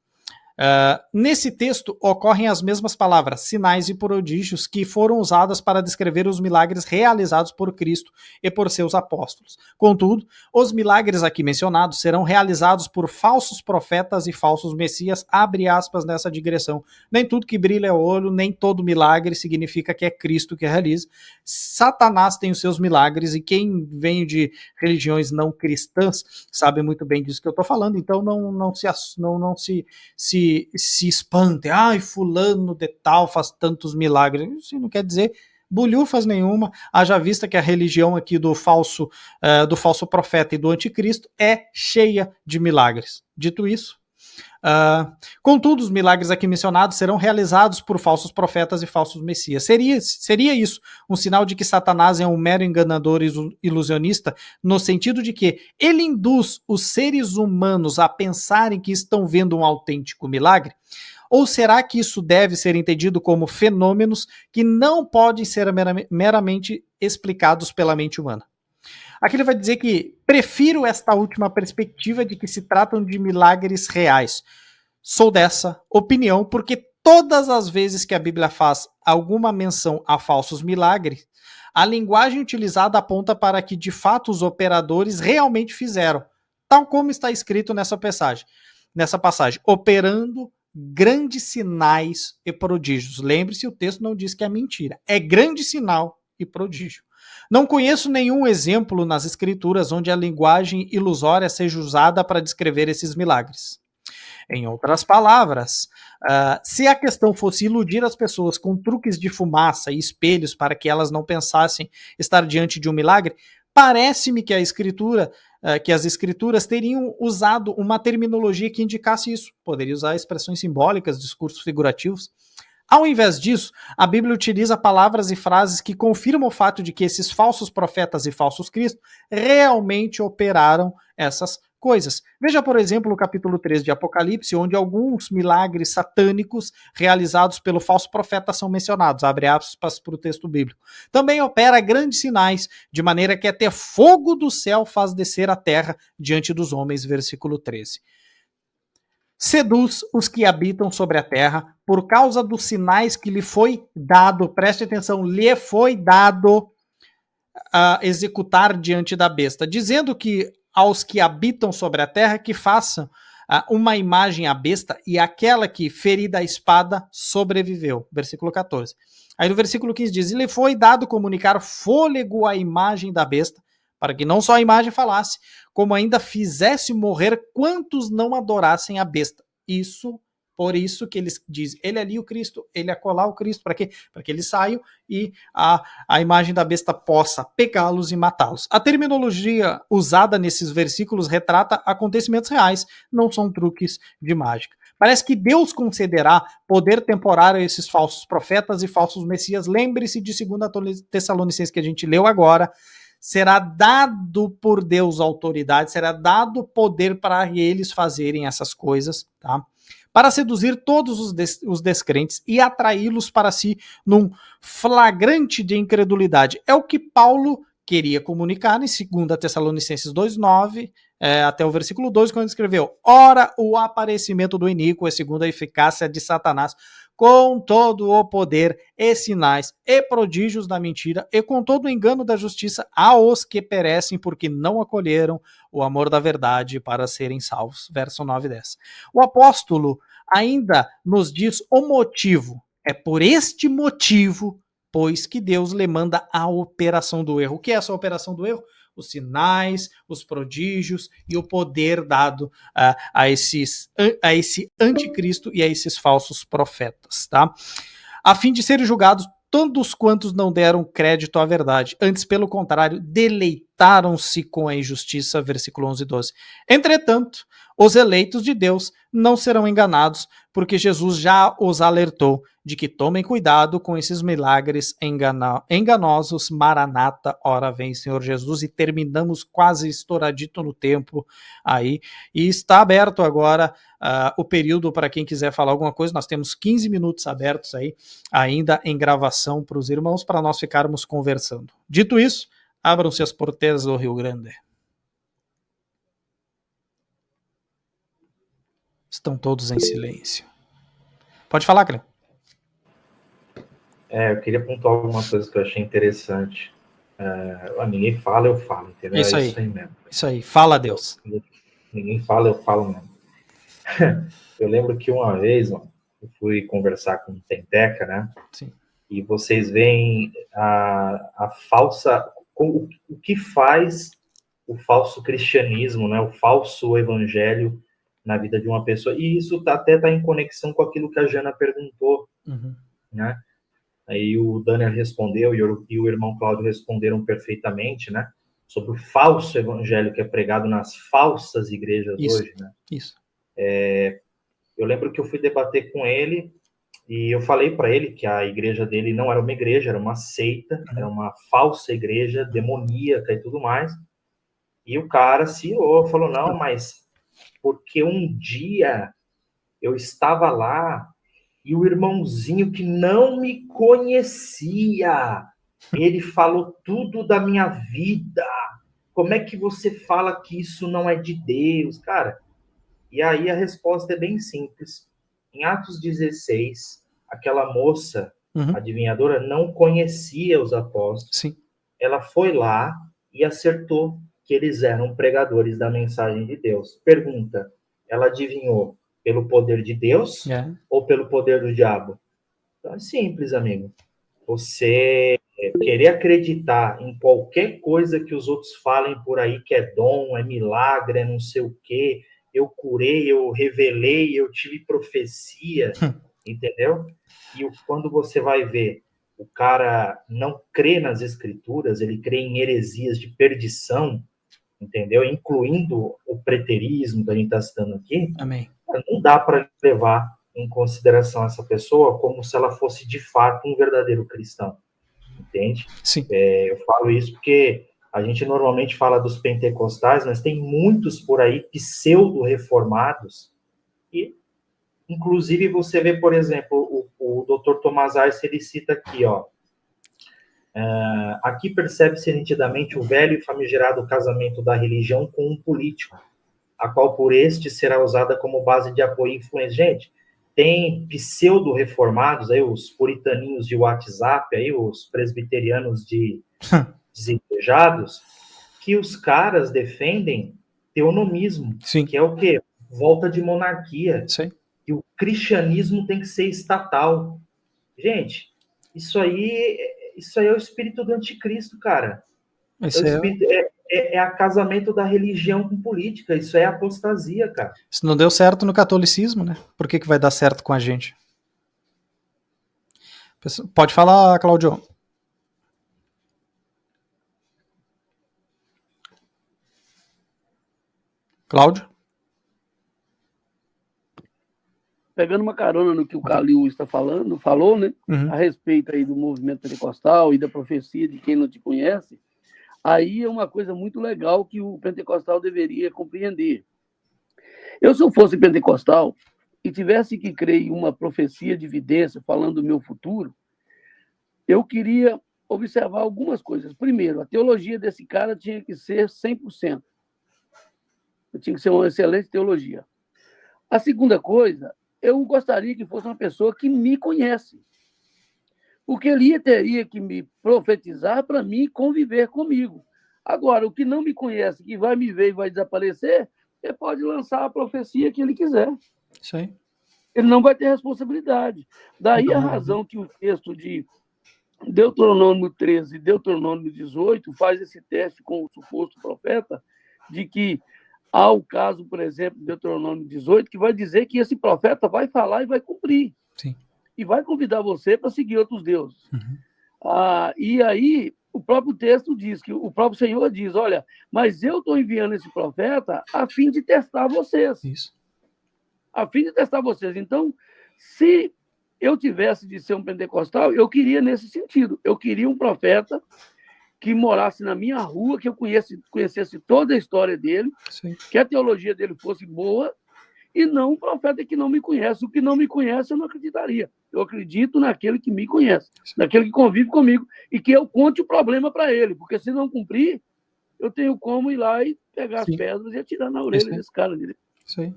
Nesse texto ocorrem as mesmas palavras, sinais e prodígios, que foram usadas para descrever os milagres realizados por Cristo e por seus apóstolos. Contudo, os milagres aqui mencionados serão realizados por falsos profetas e falsos messias, abre aspas nessa digressão. Nem tudo que brilha é o olho, nem todo milagre significa que é Cristo que realiza. Satanás tem os seus milagres e quem vem de religiões não cristãs sabe muito bem disso que eu estou falando, então não se espante, fulano de tal faz tantos milagres. Isso não quer dizer bulhufas nenhuma, haja vista que a religião aqui do falso profeta e do anticristo é cheia de milagres. Dito isso, contudo, os milagres aqui mencionados serão realizados por falsos profetas e falsos messias. Seria isso um sinal de que Satanás é um mero enganador e ilusionista, no sentido de que ele induz os seres humanos a pensarem que estão vendo um autêntico milagre? Ou será que isso deve ser entendido como fenômenos que não podem ser meramente explicados pela mente humana? Aqui ele vai dizer que prefiro esta última perspectiva de que se tratam de milagres reais. Sou dessa opinião porque todas as vezes que a Bíblia faz alguma menção a falsos milagres, a linguagem utilizada aponta para que de fato os operadores realmente fizeram, tal como está escrito nessa passagem, operando grandes sinais e prodígios. Lembre-se, o texto não diz que é mentira, é grande sinal e prodígio. Não conheço nenhum exemplo nas escrituras onde a linguagem ilusória seja usada para descrever esses milagres. Em outras palavras, se a questão fosse iludir as pessoas com truques de fumaça e espelhos para que elas não pensassem estar diante de um milagre, parece-me que as escrituras teriam usado uma terminologia que indicasse isso. Poderia usar expressões simbólicas, discursos figurativos. Ao invés disso, a Bíblia utiliza palavras e frases que confirmam o fato de que esses falsos profetas e falsos cristos realmente operaram essas coisas. Veja, por exemplo, o capítulo 3 de Apocalipse, onde alguns milagres satânicos realizados pelo falso profeta são mencionados, abre aspas para o texto bíblico. Também opera grandes sinais, de maneira que até fogo do céu faz descer a terra diante dos homens, versículo 13. Seduz os que habitam sobre a terra por causa dos sinais que lhe foi dado, preste atenção, lhe foi dado a executar diante da besta, dizendo que aos que habitam sobre a terra que façam uma imagem à besta e aquela que, ferida a espada, sobreviveu. Versículo 14. Aí no versículo 15 diz, e lhe foi dado comunicar fôlego à imagem da besta, para que não só a imagem falasse, como ainda fizesse morrer quantos não adorassem a besta. Por isso que eles dizem, ele ali o Cristo, ele acolá o Cristo, para quê? Para que eles saiam e a imagem da besta possa pegá-los e matá-los. A terminologia usada nesses versículos retrata acontecimentos reais, não são truques de mágica. Parece que Deus concederá poder temporário a esses falsos profetas e falsos messias. Lembre-se de 2 Tessalonicenses que a gente leu agora. Será dado por Deus autoridade, será dado poder para eles fazerem essas coisas, tá? Para seduzir todos os descrentes e atraí-los para si num flagrante de incredulidade. É o que Paulo queria comunicar em 2 Tessalonicenses 2:9 até o versículo 2, quando ele escreveu: ora, o aparecimento do iníquo é segundo a eficácia de Satanás, com todo o poder e sinais e prodígios da mentira e com todo o engano da justiça aos que perecem porque não acolheram o amor da verdade para serem salvos. Verso 9 e 10. O apóstolo ainda nos diz o motivo. É por este motivo, pois, que Deus lhe manda a operação do erro. O que é essa operação do erro? Os sinais, os prodígios e o poder dado a esse anticristo e a esses falsos profetas, tá? A fim de serem julgados todos quantos não deram crédito à verdade, antes, pelo contrário, deleitaram-se com a injustiça, versículo 11 e 12. Entretanto, os eleitos de Deus não serão enganados, porque Jesus já os alertou de que tomem cuidado com esses milagres enganosos. Maranata, ora vem, Senhor Jesus. E terminamos quase estouradito no tempo aí. E está aberto agora o período para quem quiser falar alguma coisa. Nós temos 15 minutos abertos aí, ainda em gravação para os irmãos, para nós ficarmos conversando. Dito isso, abram-se as porteiras do Rio Grande. Estão todos em silêncio. Pode falar, Cleo. Eu queria pontuar algumas coisas que eu achei interessante. Ninguém fala, eu falo, entendeu? Isso aí. Isso aí mesmo. Isso aí. Fala, Deus. Ninguém fala, eu falo mesmo. Eu lembro que uma vez, eu fui conversar com o Penteca, né? Sim. E vocês veem a falsa... O que faz o falso cristianismo, né? O falso evangelho na vida de uma pessoa. E isso até está em conexão com aquilo que a Jana perguntou, né? Aí o Daniel respondeu e o irmão Cláudio responderam perfeitamente, né? Sobre o falso evangelho que é pregado nas falsas igrejas hoje, né? Isso. Eu lembro que eu fui debater com ele e eu falei para ele que a igreja dele não era uma igreja, era uma seita, era uma falsa igreja demoníaca e tudo mais. E o cara se irou, falou, não, mas porque um dia eu estava lá e o irmãozinho que não me conhecia, ele falou tudo da minha vida. Como é que você fala que isso não é de Deus, cara? E aí a resposta é bem simples. Em Atos 16, aquela moça, adivinhadora, não conhecia os apóstolos. Sim. Ela foi lá e acertou que eles eram pregadores da mensagem de Deus. Pergunta, ela adivinhou pelo poder de Deus ou pelo poder do diabo? Então é simples, amigo. Você querer acreditar em qualquer coisa que os outros falem por aí que é dom, é milagre, é não sei o quê, eu curei, eu revelei, eu tive profecia, entendeu? E quando você vai ver, o cara não crê nas escrituras, ele crê em heresias de perdição, entendeu? Incluindo o preterismo que a gente está citando aqui. Amém. Não dá para levar em consideração essa pessoa como se ela fosse de fato um verdadeiro cristão, entende? Sim. Eu falo isso porque a gente normalmente fala dos pentecostais, mas tem muitos por aí pseudo-reformados e, inclusive, você vê, por exemplo, o Dr. Tomás Arce, ele cita aqui, ó, aqui percebe-se nitidamente o velho e famigerado casamento da religião com um político, a qual por este será usada como base de apoio e influência. Gente, tem pseudo-reformados, aí os puritaninhos de WhatsApp, aí os presbiterianos de desigrejados, que os caras defendem teonomismo, Sim. que é o quê? Volta de monarquia. Sim. E o cristianismo tem que ser estatal. Gente, isso aí é o espírito do anticristo, cara. É acasamento da religião com política. Isso é apostasia, cara. Isso não deu certo no catolicismo, né? Por que vai dar certo com a gente? Pode falar, Cláudio. Cláudio? Pegando uma carona no que o Calil está falou, né? A respeito aí do movimento pentecostal e da profecia de quem não te conhece, aí é uma coisa muito legal que o pentecostal deveria compreender. Eu, se eu fosse pentecostal e tivesse que crer em uma profecia de vidência falando do meu futuro, eu queria observar algumas coisas. Primeiro, a teologia desse cara tinha que ser 100%. Tinha que ser uma excelente teologia. A segunda coisa, eu gostaria que fosse uma pessoa que me conhece. Porque ele teria que me profetizar para mim conviver comigo. Agora, o que não me conhece, que vai me ver e vai desaparecer, ele pode lançar a profecia que ele quiser. Isso aí. Ele não vai ter responsabilidade. Daí a razão que o texto de Deuteronômio 13 e Deuteronômio 18 faz esse teste com o suposto profeta, de que há o caso, por exemplo, de Deuteronômio 18, que vai dizer que esse profeta vai falar e vai cumprir. Sim. E vai convidar você para seguir outros deuses. E aí, o próprio texto diz, que o próprio Senhor diz, olha, mas eu estou enviando esse profeta a fim de testar vocês. Isso. A fim de testar vocês. Então, se eu tivesse de ser um pentecostal, eu queria nesse sentido. Eu queria um profeta que morasse na minha rua, que eu conhecesse toda a história dele, Sim. que a teologia dele fosse boa, e não um profeta que não me conhece. O que não me conhece, eu não acreditaria. Eu acredito naquele que me conhece, naquele que convive comigo, e que eu conte o problema para ele, porque se não cumprir, eu tenho como ir lá e pegar as pedras e atirar na orelha desse cara. Isso aí.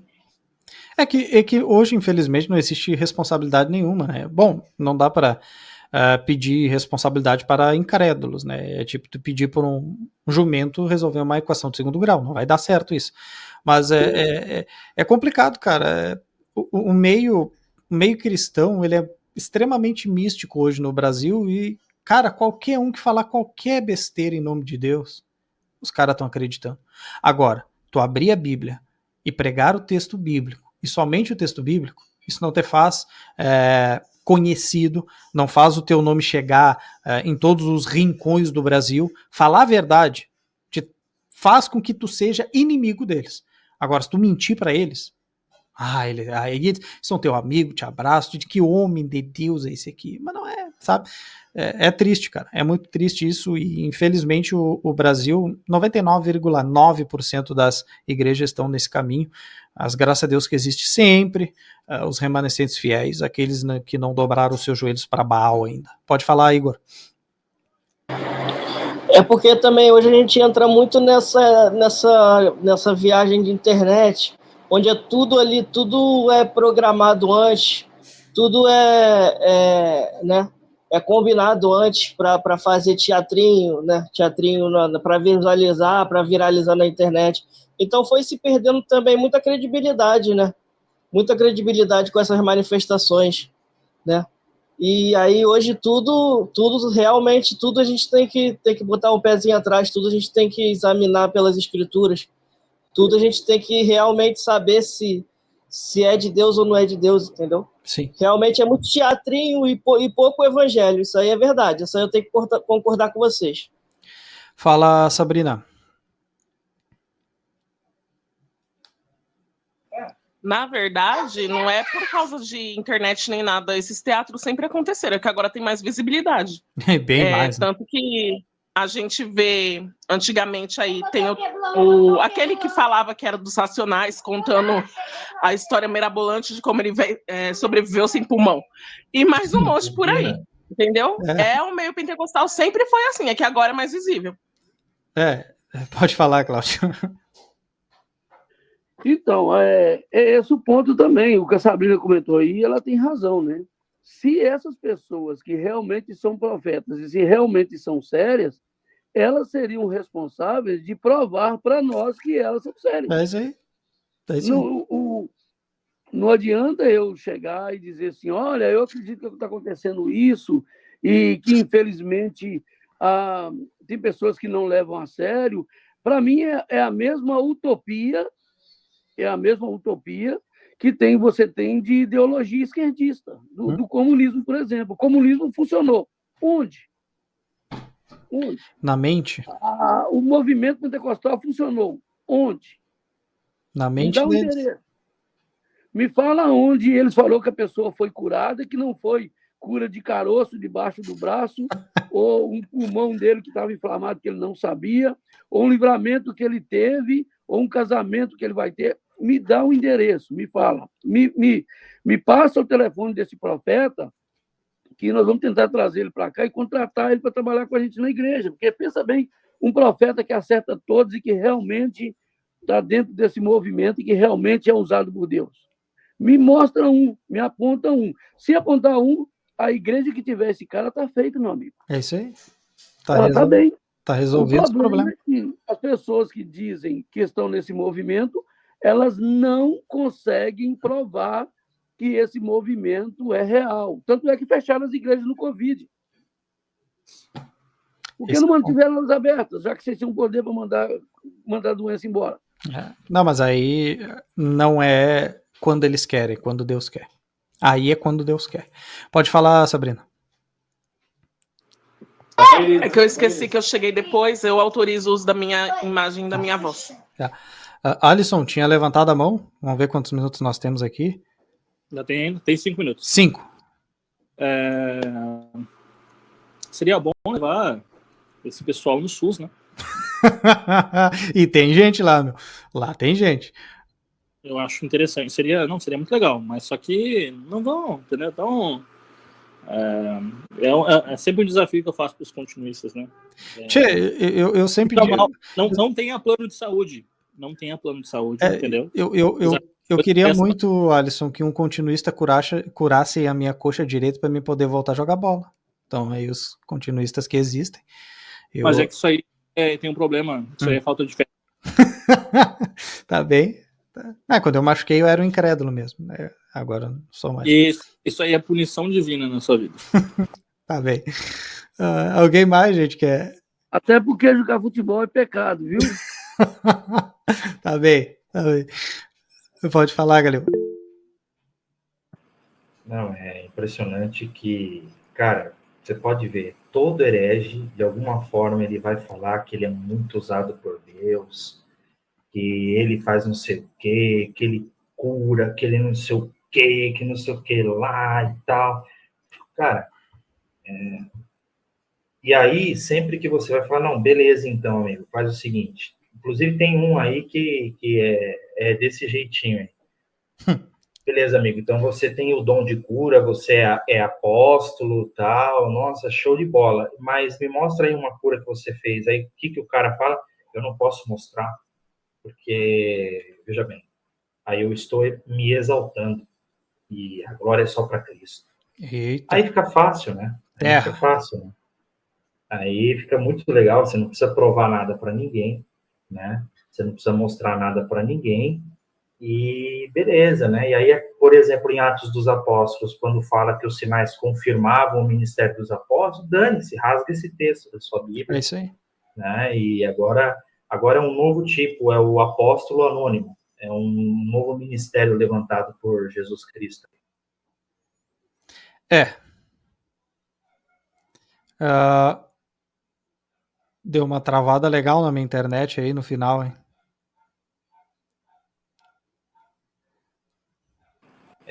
É que hoje, infelizmente, não existe responsabilidade nenhuma, né? Bom, não dá para pedir responsabilidade para incrédulos, né? É tipo tu pedir por um jumento resolver uma equação de segundo grau, não vai dar certo isso. Mas é complicado, cara. O meio cristão, ele é extremamente místico hoje no Brasil e, cara, qualquer um que falar qualquer besteira em nome de Deus, os caras estão acreditando. Agora, tu abrir a Bíblia e pregar o texto bíblico, e somente o texto bíblico, isso não te faz conhecido, não faz o teu nome chegar em todos os rincões do Brasil. Falar a verdade te faz com que tu seja inimigo deles. Agora, se tu mentir para eles, eles são teu amigo, te abraço, de que homem de Deus é esse aqui? Mas não é, sabe? É triste, cara. É muito triste isso e, infelizmente, o Brasil, 99,9% das igrejas estão nesse caminho. As graças a Deus que existe sempre, os remanescentes fiéis, aqueles que não dobraram os seus joelhos para Baal ainda. Pode falar, Igor. É porque também hoje a gente entra muito nessa viagem de internet, onde tudo é programado antes, tudo né? É combinado antes para fazer teatrinho, né? Teatrinho para visualizar, para viralizar na internet. Então foi se perdendo também muita credibilidade, né? Muita credibilidade com essas manifestações, né? E aí hoje tudo realmente, tudo a gente tem que botar um pezinho atrás, tudo a gente tem que examinar pelas escrituras, tudo a gente tem que realmente saber se é de Deus ou não é de Deus, entendeu? Sim. Realmente é muito teatrinho e pouco evangelho, isso aí é verdade, isso aí eu tenho que concordar com vocês. Fala, Sabrina. Na verdade, não é por causa de internet nem nada, esses teatros sempre aconteceram, é que agora tem mais visibilidade. Bem mais. Tanto que a gente vê, antigamente aí tem aquele que falava que era dos Racionais, contando a história mirabolante de como ele sobreviveu sem pulmão. E mais um monte por aí, entendeu? O meio pentecostal sempre foi assim, é que agora é mais visível. Pode falar, Cláudio. Então, é esse o ponto também. O que a Sabrina comentou aí, ela tem razão, né? Se essas pessoas que realmente são profetas e se realmente são sérias, elas seriam responsáveis de provar para nós que elas são sérias. É isso aí. Não adianta eu chegar e dizer assim, olha, eu acredito que está acontecendo isso e que, infelizmente, tem pessoas que não levam a sério. Para mim, é a mesma utopia que você tem de ideologia esquerdista, do comunismo, por exemplo. O comunismo funcionou. Onde? Na mente. O movimento pentecostal funcionou. Onde? Na mente deles. Me fala onde eles falaram que a pessoa foi curada, que não foi cura de caroço debaixo do braço, ou um pulmão dele que estava inflamado que ele não sabia, ou um livramento que ele teve, ou um casamento que ele vai ter. Me dá um endereço, me fala. Me passa o telefone desse profeta que nós vamos tentar trazer ele para cá e contratar ele para trabalhar com a gente na igreja. Porque, pensa bem, um profeta que acerta todos e que realmente está dentro desse movimento e que realmente é usado por Deus. Me mostra um, me aponta um. Se apontar um, a igreja que tiver esse cara está feita, meu amigo. É isso aí. Ela está bem. Está resolvido esse problema. É que as pessoas que dizem que estão nesse movimento, elas não conseguem provar que esse movimento é real. Tanto é que fecharam as igrejas no Covid. Por que não mantiveram elas abertas, já que vocês tinham poder para mandar a doença embora? Não, mas aí não é quando eles querem, é quando Deus quer. Aí é quando Deus quer. Pode falar, Sabrina. É que eu esqueci que eu cheguei depois, eu autorizo o uso da minha imagem e da minha voz. Alisson, tinha levantado a mão. Vamos ver quantos minutos nós temos aqui. Ainda tem 5 minutos. 5. Seria bom levar esse pessoal no SUS, né? E tem gente lá, meu. Lá tem gente. Eu acho interessante. Seria muito legal, mas só que não vão, entendeu? Então, é sempre um desafio que eu faço para os continuistas, né? Eu sempre digo... Não tenha plano de saúde. Não tenha plano de saúde, entendeu? Eu queria muito, Alisson, que um continuista curasse a minha coxa direita para mim poder voltar a jogar bola. Então, aí os continuistas que existem... Mas é que isso aí tem um problema. Isso aí é falta de fé. Tá bem. Quando eu machuquei, eu era um incrédulo mesmo. Agora não sou mais. Isso aí é punição divina na sua vida. Tá bem. Alguém mais, gente, quer? Até porque jogar futebol é pecado, viu? Tá bem. Pode falar, Galil. Não, é impressionante que, cara, você pode ver, todo herege, de alguma forma, ele vai falar que ele é muito usado por Deus, que ele faz não sei o quê, que ele cura, que ele não sei o quê, que não sei o que lá e tal. Cara, e aí, sempre que você vai falar, não, beleza então, amigo, faz o seguinte. Inclusive, tem um aí que é desse jeitinho aí. Beleza, amigo, então você tem o dom de cura, você é apóstolo, tal, nossa, show de bola. Mas me mostra aí uma cura que você fez. Aí, o que o cara fala? Eu não posso mostrar, porque, veja bem, aí eu estou me exaltando, e a glória é só para Cristo. Eita. Aí fica fácil, né? Fica fácil, né? Aí fica muito legal, você não precisa provar nada para ninguém, né? Você não precisa mostrar nada para ninguém, e beleza, né? E aí, por exemplo, em Atos dos Apóstolos, quando fala que os sinais confirmavam o ministério dos apóstolos, dane-se, rasga esse texto da sua Bíblia. É isso aí. Né? E agora é um novo tipo, é o apóstolo anônimo, é um novo ministério levantado por Jesus Cristo. Deu uma travada legal na minha internet aí no final, hein?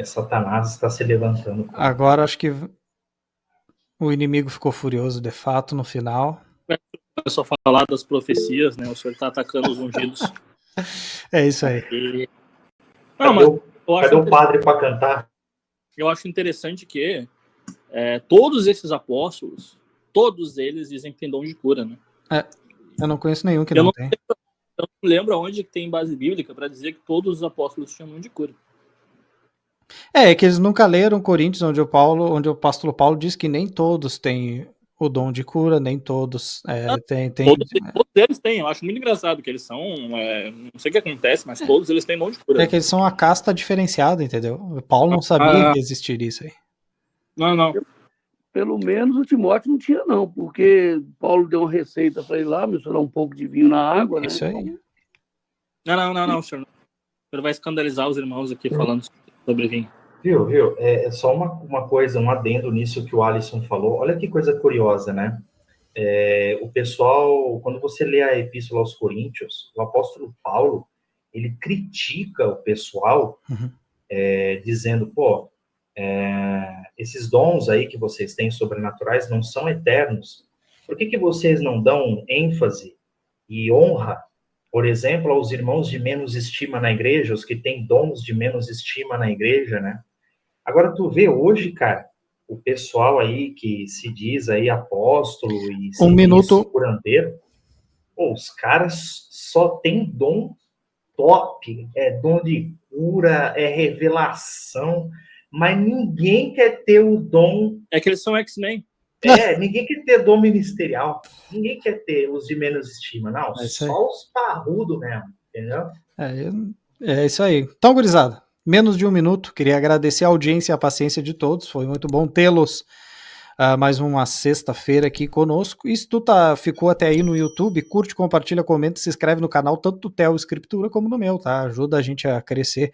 Satanás está se levantando. Agora acho que o inimigo ficou furioso de fato no final. É só falar das profecias, né? O senhor está atacando os ungidos. É isso aí. Cadê o padre para cantar? Eu acho interessante que todos esses apóstolos, todos eles dizem que tem dom de cura, né? Eu não conheço nenhum que não tem. Eu não lembro onde que tem base bíblica para dizer que todos os apóstolos tinham dom de cura. É que eles nunca leram Coríntios, onde o apóstolo Paulo diz que nem todos têm o dom de cura, nem todos têm. Todos eles têm, eu acho muito engraçado que eles são, não sei o que acontece, mas todos eles têm dom de cura. É que eles são a casta diferenciada, entendeu? Paulo não sabia que existiria isso aí. Não. Pelo menos o Timóteo não tinha, não, porque Paulo deu uma receita para ele lá, misturar um pouco de vinho na água, né? Isso aí. Não, senhor. O senhor vai escandalizar os irmãos aqui falando sobre vinho. Viu? É só uma coisa, um adendo nisso que o Alisson falou. Olha que coisa curiosa, né? O pessoal, quando você lê a Epístola aos Coríntios, o apóstolo Paulo, ele critica o pessoal, dizendo, esses dons aí que vocês têm sobrenaturais não são eternos. Por que vocês não dão ênfase e honra, por exemplo, aos irmãos de menos estima na igreja, os que têm dons de menos estima na igreja, né? Agora, tu vê hoje, cara, o pessoal aí que se diz aí apóstolo e se Um minuto. diz curandeiro, pô, os caras só tem dom top, é dom de cura, é revelação, mas ninguém quer ter o dom... É que eles são X-Men. Ninguém quer ter dom ministerial, ninguém quer ter os de menos estima, não, só os parrudos mesmo, entendeu? É isso aí. Então, gurizada, menos de um minuto, queria agradecer a audiência e a paciência de todos, foi muito bom tê-los mais uma sexta-feira aqui conosco. E se tu ficou até aí no YouTube, curte, compartilha, comenta, se inscreve no canal, tanto do Theo Escritura como no meu, tá? Ajuda a gente a crescer.